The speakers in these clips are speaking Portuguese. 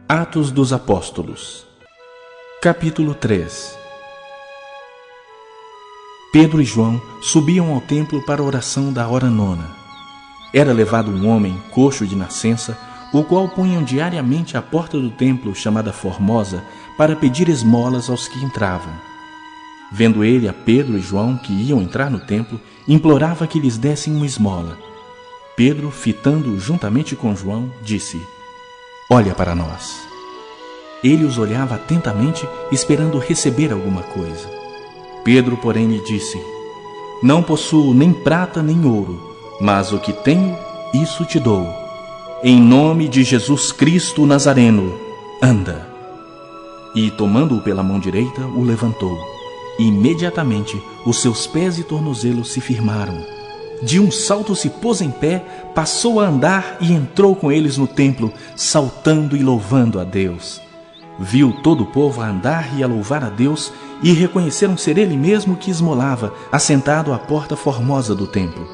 Atos dos Apóstolos, capítulo 3. Pedro e João subiam ao templo para a oração da hora nona. Era levado um homem coxo de nascença, o qual punham diariamente à porta do templo, chamada Formosa, para pedir esmolas aos que entravam. Vendo ele a Pedro e João, que iam entrar no templo, implorava que lhes dessem uma esmola. Pedro, fitando-o juntamente com João, disse: "Olha para nós." Ele os olhava atentamente, esperando receber alguma coisa. Pedro, porém, lhe disse: "Não possuo nem prata nem ouro, mas o que tenho, isso te dou. Em nome de Jesus Cristo Nazareno, anda." E, tomando-o pela mão direita, o levantou. E, imediatamente, os seus pés e tornozelos se firmaram. De um salto se pôs em pé, passou a andar e entrou com eles no templo, saltando e louvando a Deus. Viu todo o povo a andar e a louvar a Deus, e reconheceram ser ele mesmo que esmolava, assentado à porta formosa do templo.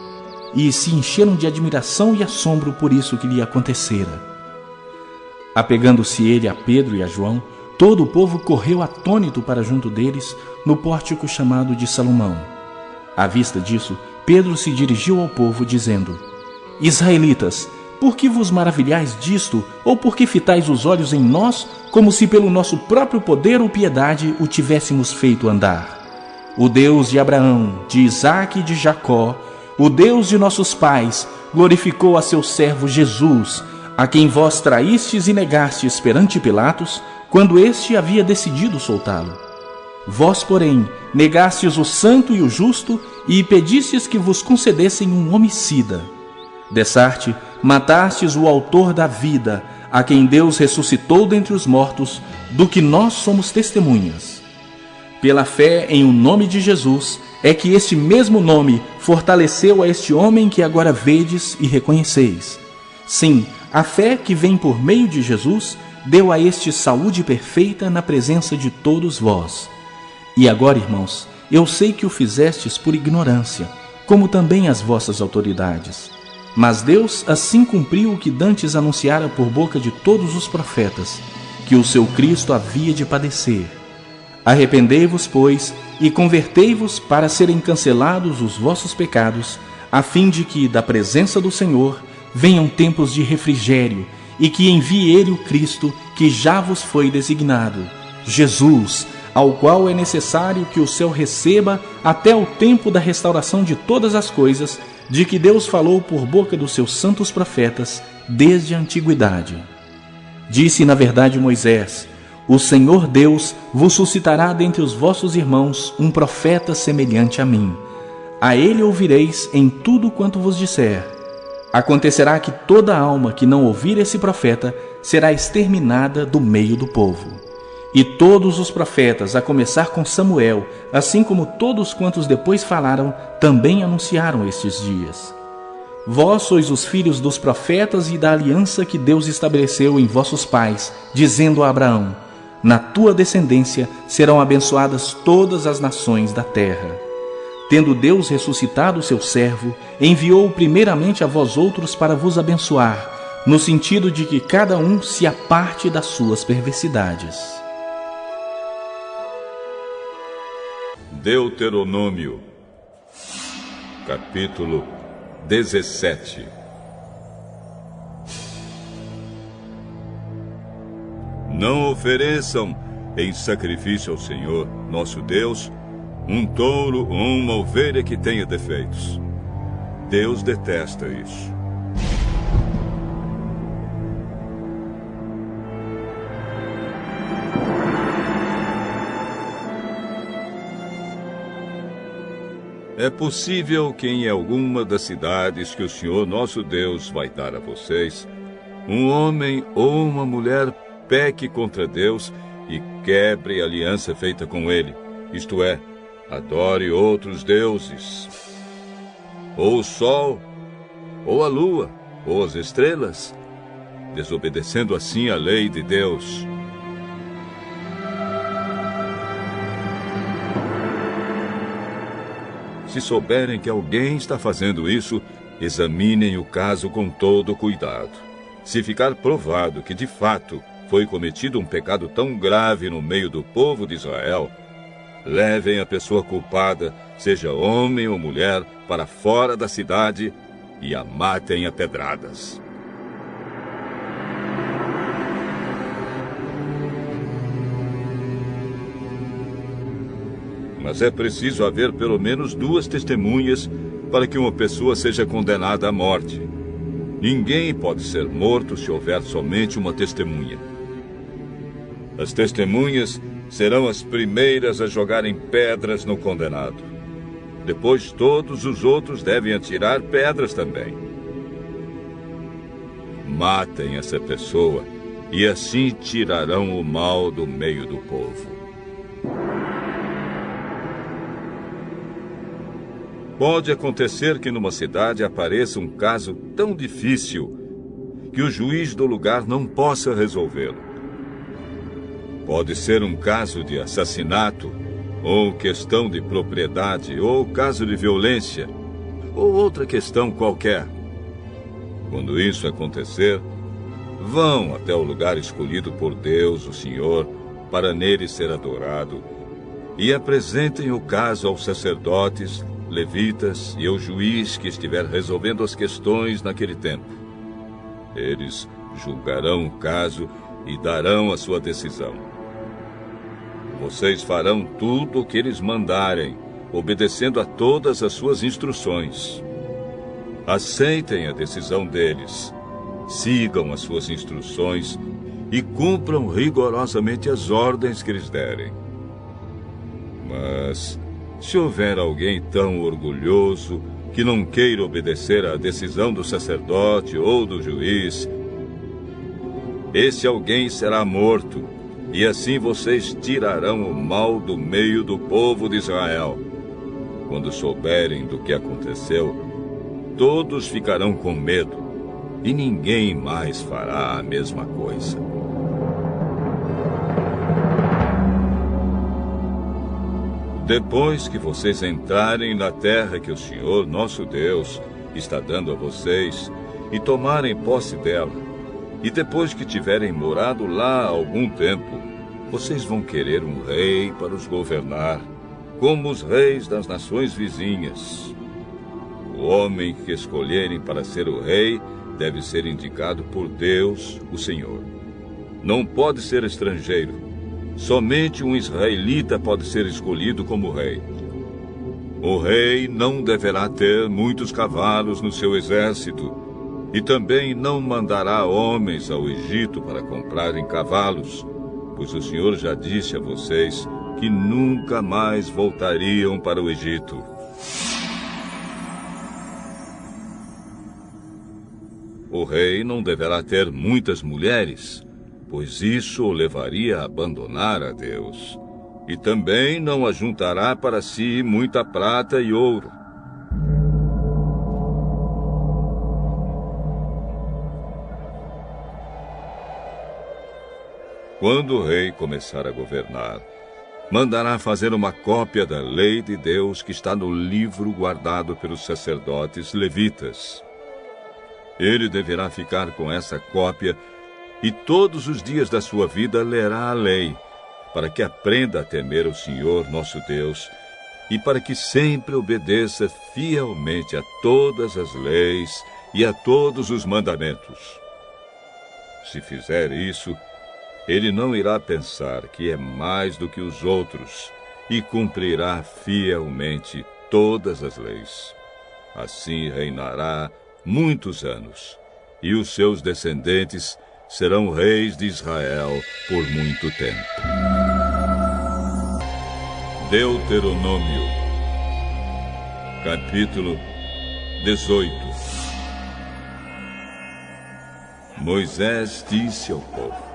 E se encheram de admiração e assombro por isso que lhe acontecera. Apegando-se ele a Pedro e a João, todo o povo correu atônito para junto deles, no pórtico chamado de Salomão. À vista disso, Pedro se dirigiu ao povo, dizendo: "Israelitas, por que vos maravilhais disto, ou por que fitais os olhos em nós, como se pelo nosso próprio poder ou piedade o tivéssemos feito andar? O Deus de Abraão, de Isaque e de Jacó, o Deus de nossos pais, glorificou a seu servo Jesus, a quem vós traístes e negastes perante Pilatos, quando este havia decidido soltá-lo. Vós, porém, negastes o santo e o justo, e pedistes que vos concedessem um homicida. Dessarte, matastes o autor da vida, a quem Deus ressuscitou dentre os mortos, do que nós somos testemunhas. Pela fé em o nome de Jesus, é que este mesmo nome fortaleceu a este homem que agora vedes e reconheceis. Sim, a fé que vem por meio de Jesus deu a este saúde perfeita na presença de todos vós. E agora, irmãos, eu sei que o fizestes por ignorância, como também as vossas autoridades. Mas Deus assim cumpriu o que dantes anunciara por boca de todos os profetas, que o seu Cristo havia de padecer. Arrependei-vos, pois, e convertei-vos para serem cancelados os vossos pecados, a fim de que, da presença do Senhor, venham tempos de refrigério, e que envie ele o Cristo, que já vos foi designado, Jesus, ao qual é necessário que o céu receba até o tempo da restauração de todas as coisas, de que Deus falou por boca dos seus santos profetas desde a antiguidade. Disse na verdade Moisés: "O Senhor Deus vos suscitará dentre os vossos irmãos um profeta semelhante a mim. A ele ouvireis em tudo quanto vos disser. Acontecerá que toda alma que não ouvir esse profeta será exterminada do meio do povo." E todos os profetas, a começar com Samuel, assim como todos quantos depois falaram, também anunciaram estes dias. Vós sois os filhos dos profetas e da aliança que Deus estabeleceu em vossos pais, dizendo a Abraão: "Na tua descendência serão abençoadas todas as nações da terra." Tendo Deus ressuscitado o seu servo, enviou-o primeiramente a vós outros para vos abençoar, no sentido de que cada um se aparte das suas perversidades. Deuteronômio, capítulo 17. Não ofereçam em sacrifício ao Senhor, nosso Deus, um touro ou uma ovelha que tenha defeitos. Deus detesta isso. É possível que em alguma das cidades que o Senhor nosso Deus vai dar a vocês, um homem ou uma mulher peque contra Deus e quebre a aliança feita com ele, isto é, adore outros deuses, ou o sol, ou a lua, ou as estrelas, desobedecendo assim a lei de Deus. Se souberem que alguém está fazendo isso, examinem o caso com todo cuidado. Se ficar provado que, de fato, foi cometido um pecado tão grave no meio do povo de Israel, levem a pessoa culpada, seja homem ou mulher, para fora da cidade e a matem a pedradas. Mas é preciso haver pelo menos 2 testemunhas para que uma pessoa seja condenada à morte. Ninguém pode ser morto se houver somente uma testemunha. As testemunhas serão as primeiras a jogarem pedras no condenado. Depois todos os outros devem atirar pedras também. Matem essa pessoa e assim tirarão o mal do meio do povo. Pode acontecer que numa cidade apareça um caso tão difícil que o juiz do lugar não possa resolvê-lo. Pode ser um caso de assassinato, ou questão de propriedade, ou caso de violência, ou outra questão qualquer. Quando isso acontecer, vão até o lugar escolhido por Deus, o Senhor, para nele ser adorado, e apresentem o caso aos sacerdotes, levitas e ao juiz que estiver resolvendo as questões naquele tempo. Eles julgarão o caso e darão a sua decisão. Vocês farão tudo o que eles mandarem, obedecendo a todas as suas instruções. Aceitem a decisão deles, sigam as suas instruções e cumpram rigorosamente as ordens que eles derem. Mas se houver alguém tão orgulhoso que não queira obedecer à decisão do sacerdote ou do juiz, esse alguém será morto, e assim vocês tirarão o mal do meio do povo de Israel. Quando souberem do que aconteceu, todos ficarão com medo, e ninguém mais fará a mesma coisa. Depois que vocês entrarem na terra que o Senhor, nosso Deus, está dando a vocês, e tomarem posse dela, e depois que tiverem morado lá algum tempo, vocês vão querer um rei para os governar, como os reis das nações vizinhas. O homem que escolherem para ser o rei deve ser indicado por Deus, o Senhor. Não pode ser estrangeiro. Somente um israelita pode ser escolhido como rei. O rei não deverá ter muitos cavalos no seu exército, e também não mandará homens ao Egito para comprarem cavalos, pois o Senhor já disse a vocês que nunca mais voltariam para o Egito. O rei não deverá ter muitas mulheres, pois isso o levaria a abandonar a Deus. E também não ajuntará para si muita prata e ouro. Quando o rei começar a governar, mandará fazer uma cópia da lei de Deus que está no livro guardado pelos sacerdotes levitas. Ele deverá ficar com essa cópia e todos os dias da sua vida lerá a lei, para que aprenda a temer o Senhor nosso Deus e para que sempre obedeça fielmente a todas as leis e a todos os mandamentos. Se fizer isso, ele não irá pensar que é mais do que os outros e cumprirá fielmente todas as leis. Assim reinará muitos anos, e os seus descendentes serão reis de Israel por muito tempo. Deuteronômio, capítulo 18. Moisés disse ao povo: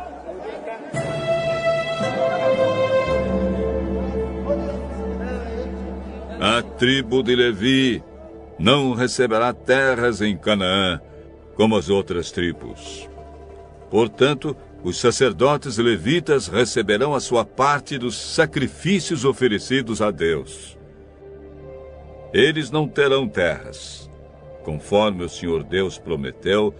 a tribo de Levi não receberá terras em Canaã, como as outras tribos. Portanto, os sacerdotes levitas receberão a sua parte dos sacrifícios oferecidos a Deus. Eles não terão terras, conforme o Senhor Deus prometeu,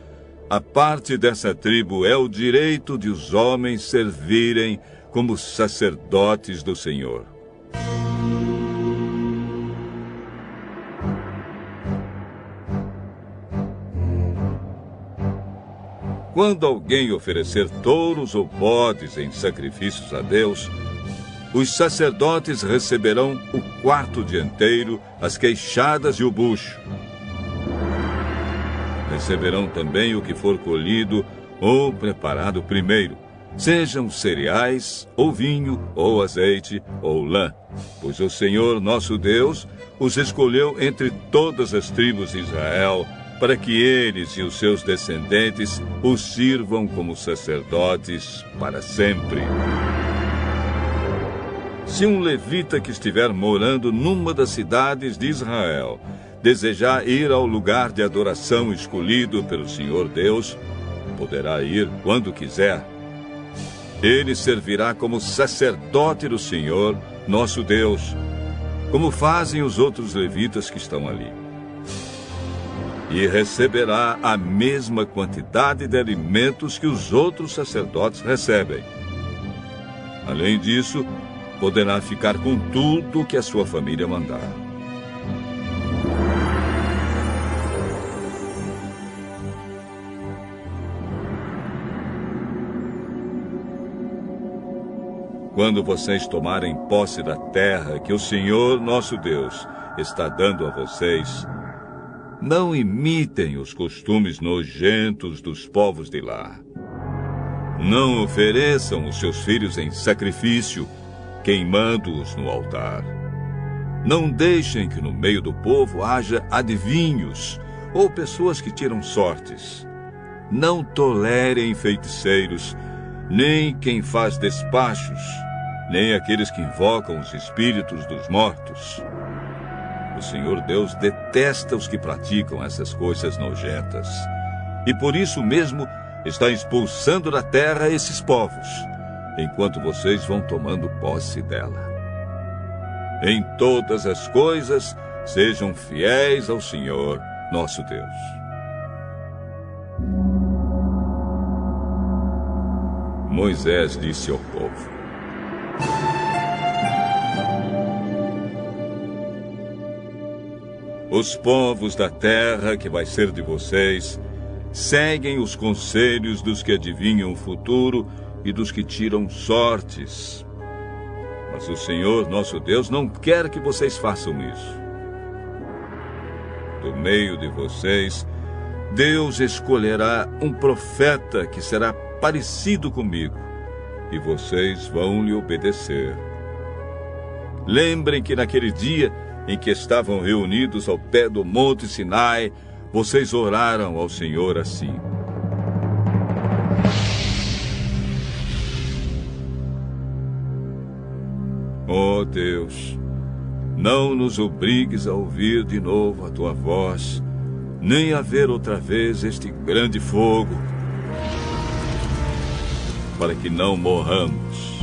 a parte dessa tribo é o direito de os homens servirem como sacerdotes do Senhor. Quando alguém oferecer touros ou bodes em sacrifícios a Deus, os sacerdotes receberão o quarto dianteiro, as queixadas e o bucho. Receberão também o que for colhido ou preparado primeiro, sejam cereais, ou vinho, ou azeite, ou lã, pois o Senhor nosso Deus os escolheu entre todas as tribos de Israel, para que eles e os seus descendentes os sirvam como sacerdotes para sempre. Se um levita que estiver morando numa das cidades de Israel desejar ir ao lugar de adoração escolhido pelo Senhor Deus, poderá ir quando quiser. Ele servirá como sacerdote do Senhor, nosso Deus, como fazem os outros levitas que estão ali. E receberá a mesma quantidade de alimentos que os outros sacerdotes recebem. Além disso, poderá ficar com tudo que a sua família mandar. Quando vocês tomarem posse da terra que o Senhor, nosso Deus, está dando a vocês, não imitem os costumes nojentos dos povos de lá. Não ofereçam os seus filhos em sacrifício, queimando-os no altar. Não deixem que no meio do povo haja adivinhos ou pessoas que tiram sortes. Não tolerem feiticeiros, nem quem faz despachos, nem aqueles que invocam os espíritos dos mortos. O Senhor Deus detesta os que praticam essas coisas nojentas. E por isso mesmo está expulsando da terra esses povos, enquanto vocês vão tomando posse dela. Em todas as coisas, sejam fiéis ao Senhor, nosso Deus. Moisés disse ao povo: os povos da terra que vai ser de vocês seguem os conselhos dos que adivinham o futuro e dos que tiram sortes. Mas o Senhor, nosso Deus, não quer que vocês façam isso. Do meio de vocês, Deus escolherá um profeta que será parecido comigo, e vocês vão lhe obedecer. Lembrem que naquele dia em que estavam reunidos ao pé do Monte Sinai, vocês oraram ao Senhor assim: ó Deus, não nos obrigues a ouvir de novo a tua voz, nem a ver outra vez este grande fogo, para que não morramos.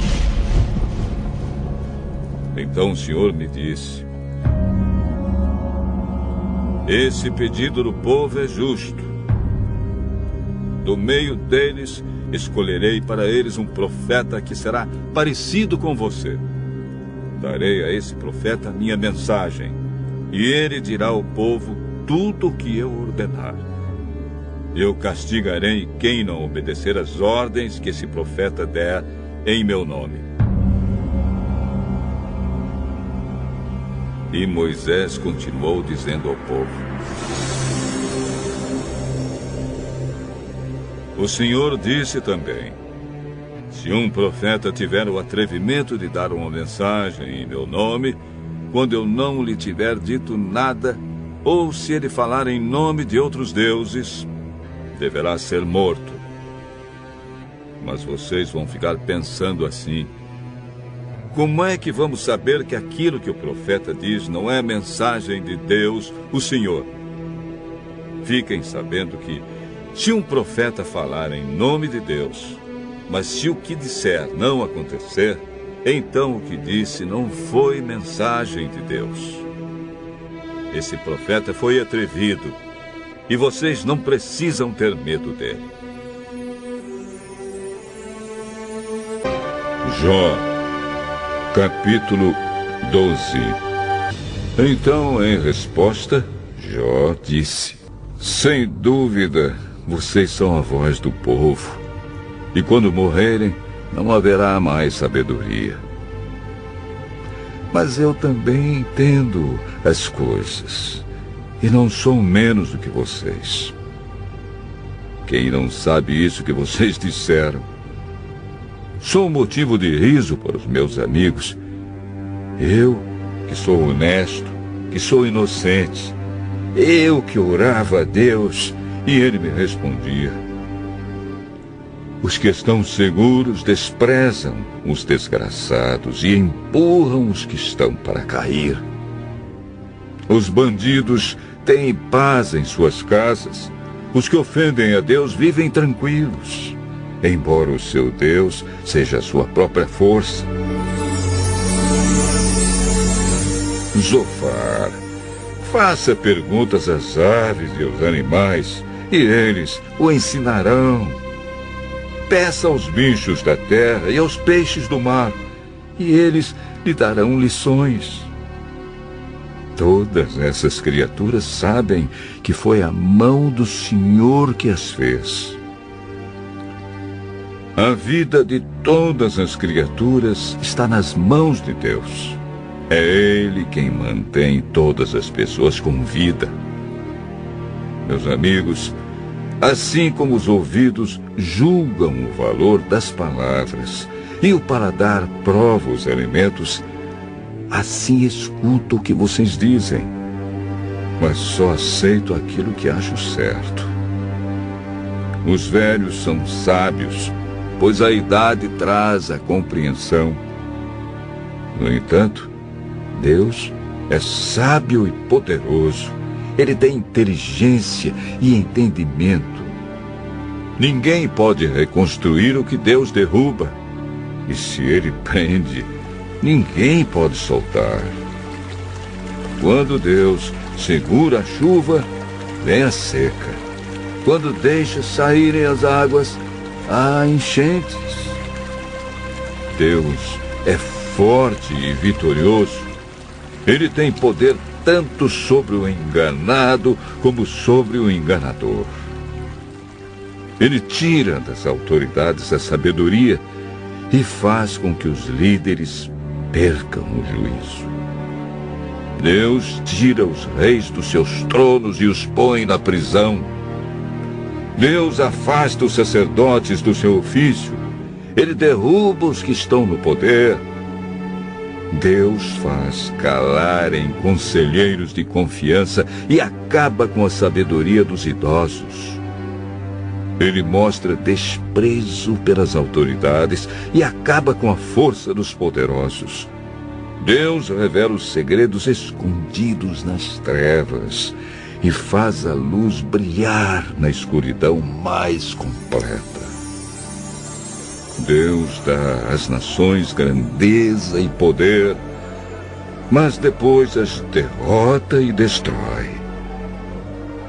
Então o Senhor me disse: esse pedido do povo é justo. Do meio deles, escolherei para eles um profeta que será parecido com você. Darei a esse profeta a minha mensagem, e ele dirá ao povo tudo o que eu ordenar. Eu castigarei quem não obedecer às ordens que esse profeta der em meu nome. E Moisés continuou dizendo ao povo: o Senhor disse também: se um profeta tiver o atrevimento de dar uma mensagem em meu nome, quando eu não lhe tiver dito nada, ou se ele falar em nome de outros deuses, deverá ser morto. Mas vocês vão ficar pensando assim: como é que vamos saber que aquilo que o profeta diz não é mensagem de Deus, o Senhor? Fiquem sabendo que, se um profeta falar em nome de Deus, mas se o que disser não acontecer, então o que disse não foi mensagem de Deus. Esse profeta foi atrevido, e vocês não precisam ter medo dele. Jó, capítulo 12. Então, em resposta, Jó disse: sem dúvida, vocês são a voz do povo, e quando morrerem, não haverá mais sabedoria. Mas eu também entendo as coisas, e não sou menos do que vocês. Quem não sabe isso que vocês disseram? Sou motivo de riso para os meus amigos. Eu, que sou honesto, que sou inocente. Eu que orava a Deus e Ele me respondia. Os que estão seguros desprezam os desgraçados e empurram os que estão para cair. Os bandidos têm paz em suas casas. Os que ofendem a Deus vivem tranquilos, embora o seu Deus seja a sua própria força. Zofar, faça perguntas às aves e aos animais, e eles o ensinarão. Peça aos bichos da terra e aos peixes do mar, e eles lhe darão lições. Todas essas criaturas sabem que foi a mão do Senhor que as fez. A vida de todas as criaturas está nas mãos de Deus. É Ele quem mantém todas as pessoas com vida. Meus amigos, assim como os ouvidos julgam o valor das palavras e o paladar prova os alimentos, assim escuto o que vocês dizem, mas só aceito aquilo que acho certo. Os velhos são sábios, pois a idade traz a compreensão. No entanto, Deus é sábio e poderoso. Ele tem inteligência e entendimento. Ninguém pode reconstruir o que Deus derruba. E se Ele prende, ninguém pode soltar. Quando Deus segura a chuva, vem a seca. Quando deixa saírem as águas, há enchentes. Deus é forte e vitorioso. Ele tem poder tanto sobre o enganado como sobre o enganador. Ele tira das autoridades a sabedoria e faz com que os líderes percam o juízo. Deus tira os reis dos seus tronos e os põe na prisão. Deus afasta os sacerdotes do seu ofício. Ele derruba os que estão no poder. Deus faz calarem conselheiros de confiança e acaba com a sabedoria dos idosos. Ele mostra desprezo pelas autoridades e acaba com a força dos poderosos. Deus revela os segredos escondidos nas trevas e faz a luz brilhar na escuridão mais completa. Deus dá às nações grandeza e poder, mas depois as derrota e destrói.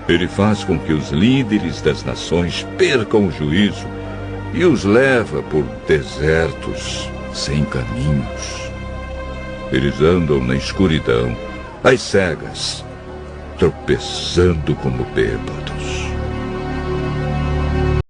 Ele faz com que os líderes das nações percam o juízo e os leva por desertos sem caminhos. Eles andam na escuridão, às cegas, tropeçando como bêbados.